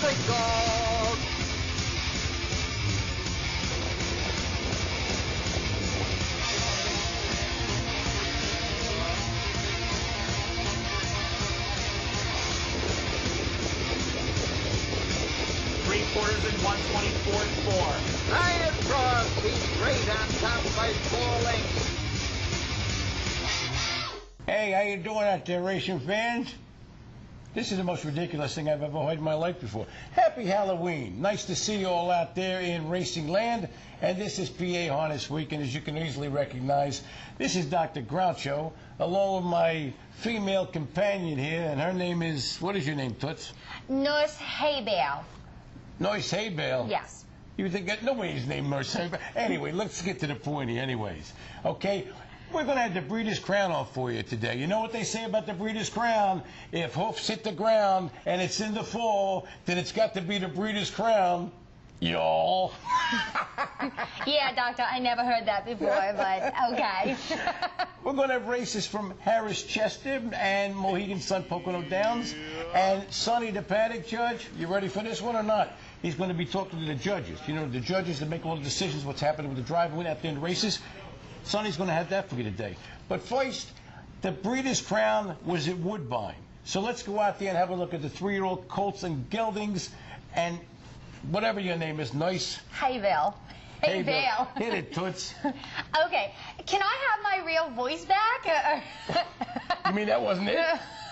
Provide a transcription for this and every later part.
big dog. Three-quarters and 124.4. Lion Cross beats Great on top by 4 lengths. Hey, how you doing out there, racing fans? This is the most ridiculous thing I've ever heard in my life before. Happy Halloween. Nice to see you all out there in racing land. And this is PA Harness Week, and as you can easily recognize, this is Dr. Groucho, along with my female companion here, and her name is, what is your name, Toots? Nurse Haybale. Nurse Haybale? Yes. You think that nobody's named Nurse Haybale? Anyway, let's get to the point here anyways. Okay? We're going to have the Breeders' Crown on for you today. You know what they say about the Breeders' Crown? If hoofs hit the ground and it's in the fall, then it's got to be the Breeders' Crown. Y'all. Yeah, Doctor, I never heard that before, but okay. We're going to have races from Harrah's Chester and Mohegan Sun Pocono Downs. And Sonny the paddock judge, you ready for this one or not? He's going to be talking to the judges. You know, the judges that make all the decisions, what's happening with the driver win out there in the races. Sonny's going to have that for you today. But first, the Breeders' Crown was at Woodbine. So let's go out there and have a look at the 3-year-old colts and geldings and whatever your name is, Nice. Haybale. Haybale. Hit it, Toots. Okay, can I have my real voice back? You mean that wasn't it?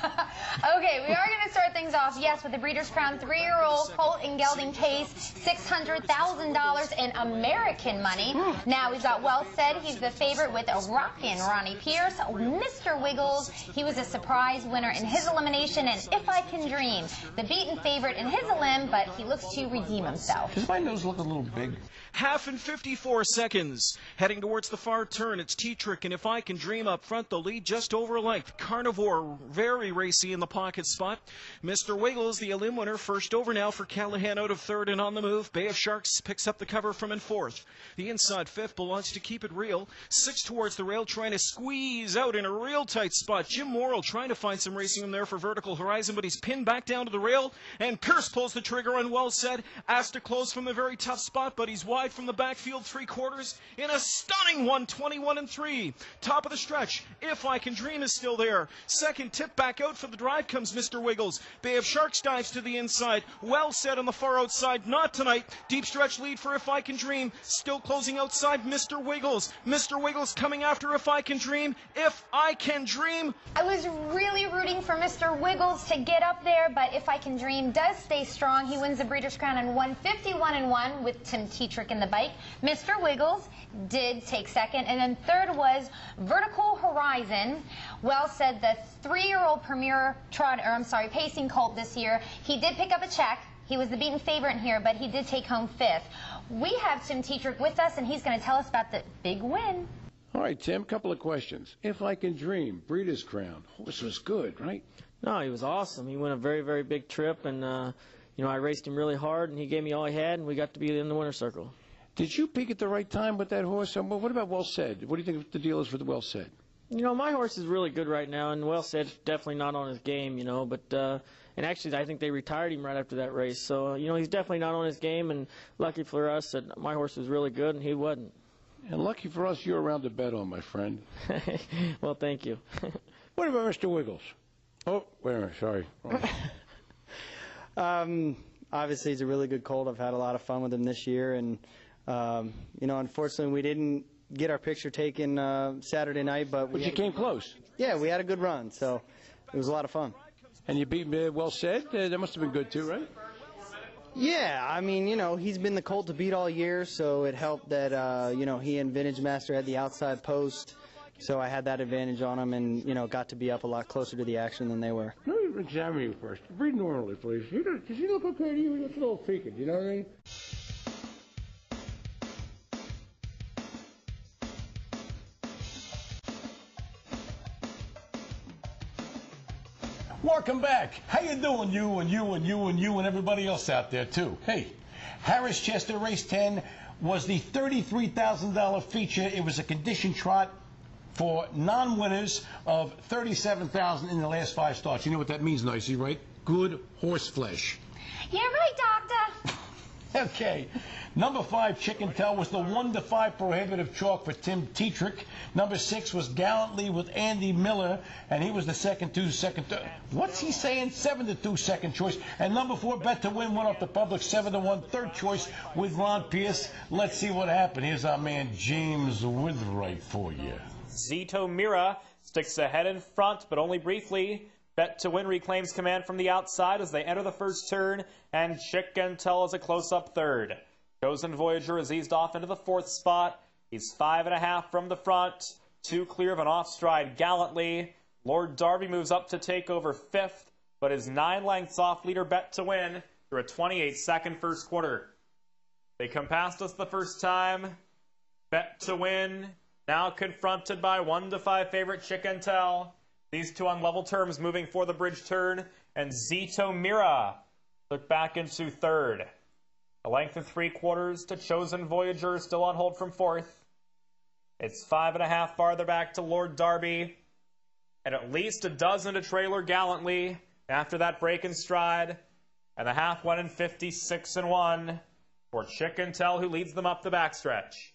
Okay, we are going to start things off, yes, with the Breeders' Crown 3-year-old colt and gelding case, $600,000 in American money. Now, we've got Well Said, he's the favorite with a rockin' Ronnie Pierce. Mr. Wiggles, he was a surprise winner in his elimination, and If I Can Dream, the beaten favorite in his elim, but he looks to redeem himself. Does my nose look a little big? Half in 54 seconds. Heading towards the far turn, it's Tetrick, and If I Can Dream up front, the lead just over a length. Carnivore, very racy in the pocket spot. Mr. Wiggles, the elim winner, first over now for Callahan out of third and on the move. Bay of Sharks picks up the cover from in fourth. The inside fifth belongs to Keep It Real. 6 towards the rail, trying to squeeze out in a real tight spot. Jim Morrill trying to find some racing room there for Vertical Horizon, but he's pinned back down to the rail, and Pierce pulls the trigger on Well Said. Asked to close from a very tough spot, but he's wide from the backfield 3/4 in a stunning 1:21.3. Top of the stretch, If I Can Dream is still there. Second tip back out for the drive comes Mr. Wiggles. Bay of Sharks dives to the inside. Well Said on the far outside, not tonight. Deep stretch lead for If I Can Dream. Still closing outside Mr. Wiggles. Mr. Wiggles coming after If I Can Dream. If I Can Dream. I was really rooting for Mr. Wiggles to get up there, but If I Can Dream does stay strong. He wins the Breeders' Crown in 151-1 with Tim Tetricks in the bike. Mr. Wiggles did take second, and then third was Vertical Horizon. Well Said, the 3-year-old premier pacing colt this year. He did pick up a check. He was the beaten favorite in here, but he did take home 5th. We have Tim Tetricks with us, and he's going to tell us about the big win. All right, Tim, couple of questions. If I Can Dream, Breeders' Crown. Horse was good, right? No, he was awesome. He won a very, very big trip, and you know, I raced him really hard, and he gave me all he had, and we got to be in the winner's circle. Did you peak at the right time with that horse? What about Well Said? What do you think the deal is with Well Said? You know, my horse is really good right now, and Well Said's definitely not on his game, you know, but and actually I think they retired him right after that race. So, you know, he's definitely not on his game, and lucky for us that my horse was really good and he wasn't. And lucky for us, you're around to bet on, my friend. Well, thank you. What about Mr. Wiggles? Oh, wait a minute, sorry. Obviously, he's a really good colt. I've had a lot of fun with him this year, and you know, unfortunately, we didn't get our picture taken Saturday night, but you came close. Yeah, we had a good run, so it was a lot of fun. And you beat Well Said? That must have been good too, right? Yeah, I mean, you know, he's been the colt to beat all year, so it helped that you know, he and Vintage Master had the outside post, so I had that advantage on him, and you know, got to be up a lot closer to the action than they were. Let me examine you first. Breathe normally, please. Does he look okay to you? He looks a little peaked, you know what I mean? Welcome back. How you doing, you and everybody else out there, too? Hey, Harrah's Chester Race 10 was the $33,000 feature. It was a condition trot for non-winners of $37,000 in the last 5 starts. You know what that means, Nicey, right? Good horse flesh. You're right, doctor. Okay. Number 5, Chicken Tail, was the 1-5 prohibitive chalk for Tim Tetricks. Number 6 was Gallantly with Andy Miller, and he was the what's he saying? 7-2 second choice. And number 4, Bet to Win, went off the public 7-1 third choice with Ron Pierce. Let's see what happened. Here's our man James Withright for you. Zito Mira sticks ahead in front, but only briefly. Bet to Win reclaims command from the outside as they enter the first turn, and Chicken Tail is a close-up third. Chosen Voyager is eased off into the 4th spot. He's 5.5 from the front, 2 clear of an off-stride Gallantly. Lord Darby moves up to take over 5th, but is 9 lengths off leader Bet to Win through a 28-second first quarter. They come past us the first time. Bet to Win now confronted by 1-5 favorite Chicken Tail. These two on level terms moving for the bridge turn, and Zito Mira look back into 3rd. A length of 3/4 to Chosen Voyager, still on hold from 4th. It's 5.5 farther back to Lord Darby, and at least a dozen to Trailer Gallantly after that break in stride. And the half went in 56-1 for Chicken Tail, who leads them up the backstretch.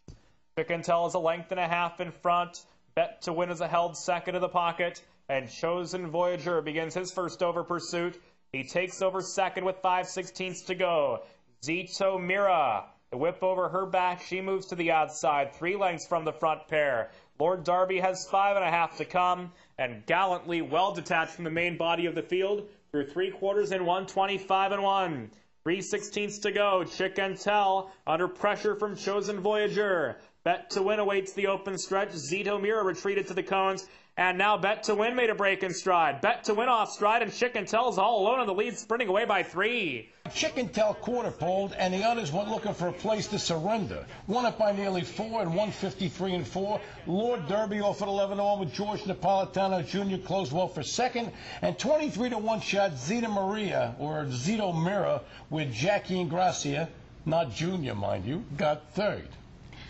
Chicken Tail is a length and a half in front. Bet to Win is a held second in the pocket, and Chosen Voyager begins his first over pursuit. He takes over second with 5/16 to go. Zito Mira, the whip over her back. She moves to the outside, 3 lengths from the front pair. Lord Darby has 5.5 to come, and Gallantly well detached from the main body of the field through 3/4 in 125-1. 3/16 to go. Chicken Tail under pressure from Chosen Voyager. Bet to Win awaits the open stretch. Zito Mira retreated to the cones. And now Bet to Win made a break in stride. Bet to Win off stride, and Chicken Tail's all alone in the lead, sprinting away by 3. Chicken Tail quarter poled, and the others went looking for a place to surrender. One up by nearly 4 and 153-4. Lord Derby off at 11-1 with George Napolitano Jr. closed well for 2nd, and 23-1 shot Zito Mira with Jackie Ingracia, not Junior, mind you, got 3rd.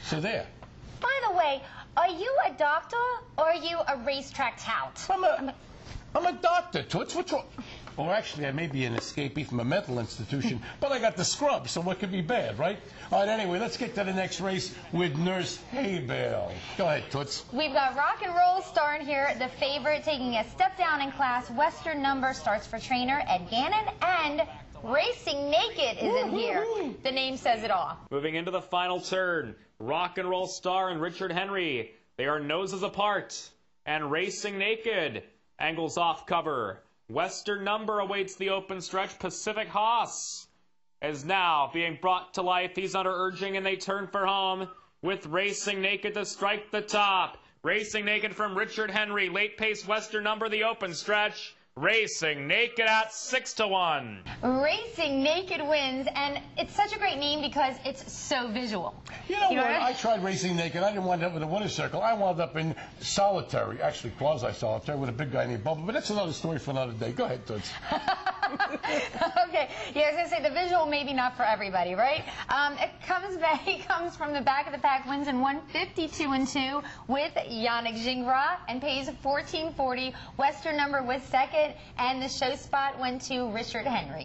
So there. By the way, are you a doctor or are you a racetrack tout? I'm a doctor, Toots. What's wrong? Or actually, I may be an escapee from a mental institution, but I got the scrub, so what could be bad, right? All right, anyway, let's get to the next race with Nurse Haybell. Go ahead, Toots. We've got Rock and Roll Star in here, the favorite, taking a step down in class. Western Number starts for trainer Ed Gannon, and Racing Naked is in here. The name says it all. Moving into the final turn, Rock and Roll Star and Richard Henry. They are noses apart. And Racing Naked angles off cover. Western Number awaits the open stretch. Pacific Hoss is now being brought to life. He's under urging, and they turn for home with Racing Naked to strike the top. Racing Naked from Richard Henry. Late pace Western Number, the open stretch. Racing Naked at 6-1. Racing Naked wins, and it's such a great name because it's so visual. You know what? I tried Racing Naked. I didn't wind up with a winner's circle. I wound up in solitary, actually quasi-solitary, with a big guy named Bubba. But that's another story for another day. Go ahead, Toots. Okay, yeah, I was going to say the visual maybe not for everybody, right? He comes from the back of the pack, wins in 152-2 with Yannick Gingras and pays $14.40. Western Number was 2nd, and the show spot went to Richard Henry.